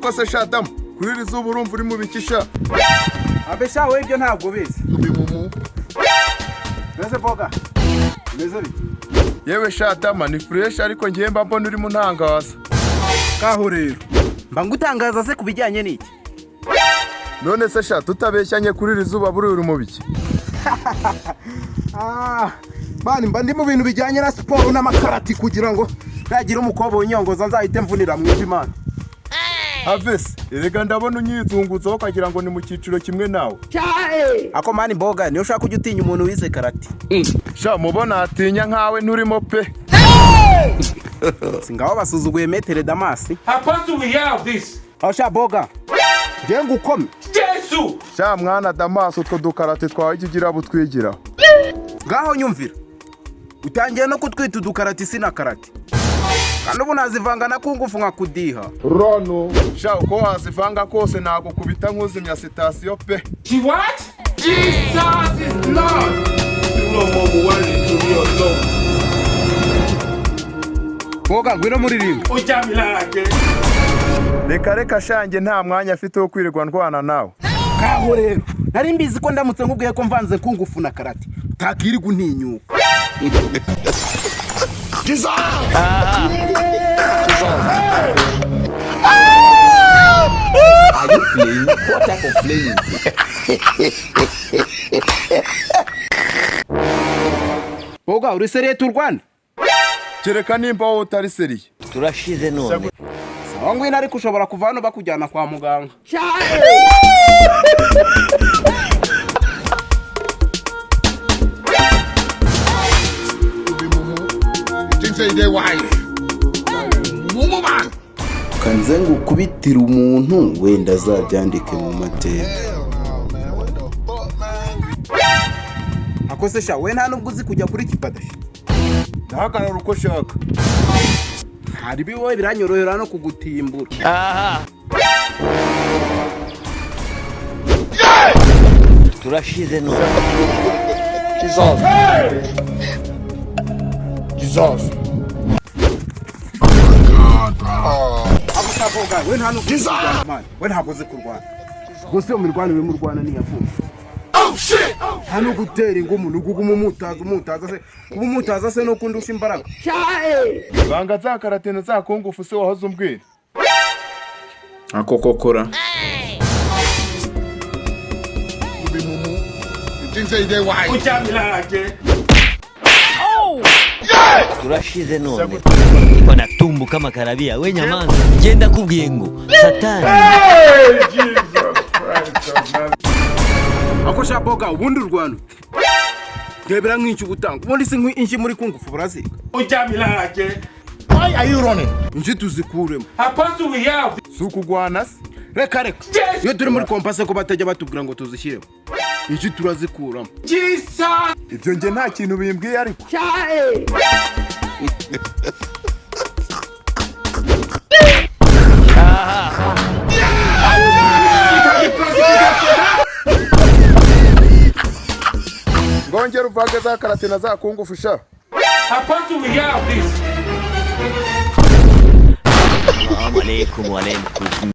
Niko se shadamu kuri rizuba urumva uri mu bikisha. Abe sha we ibyo ntabwo bizi. Meze boga. Meze bi. Yewe shadama ni fresh ariko ngiye mba mbona uri mu ntangaza. Kaho rero. Mba ngutangaza se kubijyanye n'iki? None se sha tutabeshyanye kuri rizuba buri uri mu biki? Bani mba ndi mu bintu bijyanye na siporo n'amakarati kugira ngo nagira umukobwa w'inyongoza nzahite mvunira mu Imana. Havesi, erega ndabona unyizungutseho kagira ngo ni mu cyiciro kimwe nawe. Ako mani boga niyo ushaka kujya utinya umuntu wize karati. Sha mubona atinya nkawe nturimo pe. Singaho basuzuguye metere Damasi. How do we have this? Sha boga. Je ngukome. Yesu! Sha mwana Damasi utwo dukarate twawe ikigira butwigira. Ngaho nyumvira. Utangiye no kutwita udukarati sina karati. Kandi ubu nazivanga na kungufu nka kudiha. Rono. Sha uko wazivanga kose nago kubita nkuzimya sitasiyo pe. She what? Jesus is Lord! You know more worry to me alone. Boga ngwino muririmba. Ujamilake. Reka shange nta mwanya afite wo kwirirwa ndwana nawe. Kaho rero. Nari mbizi ko ndamutse nkubwiye ko mvanze kungufu na karati. Takiri guntinyuka. Jesus! Are you playing? What type of playing? Boga uri seriye turwana? Kereka nimba wowe utari seriye. Turashize none. Sawa ngwino ariko ushobora kuva hano bakujyana kwa muganga. Kanze ngukubitira umuntu wenda azabyandike mu mateka. Akose sha we nta nubwo uzi kujya kuri kipadashi. Ndahagarara uko shaka. Hari biwowe biranyorohera no kugutimbura. Turashize none. Jesus. Jesus. Boga we nta nubwo uzi kurwana man. We ntabwo uzi kurwana. Gusa iyo mirwanire mu Rwanda ni yavuye. Oh shit! Hano gutera ingumu nuguguma umutaza se umutaza se no kundusha imbaraga. Banga za karate na za kungufu se wahoze umbwira. Ako kokora. Ujamilake. Turashize none. Niko na tumbu kama karabia. We nyamanza. Genda kubwiye ngo Satani. Hey, Jesus Christ. Ako sha boga ubundi urwano. Gebera nk'inshi gutanga. Ubundi se nk'inshi muri kungufu baraziga. Ujamilake. Why are you running? Inshi tuzikuremo. How do we have? Sukugwana se. Reka. Iyo turi muri kompase ko batajya batubwira ngo tuzishyire. Inshi turazikuramo. Jesus! Ibyo nge nta kintu bimbwiye ariko. Ngongera uvange za karate na za kungufu sha. How do we have this? Assalamu alaikum wa alaikum.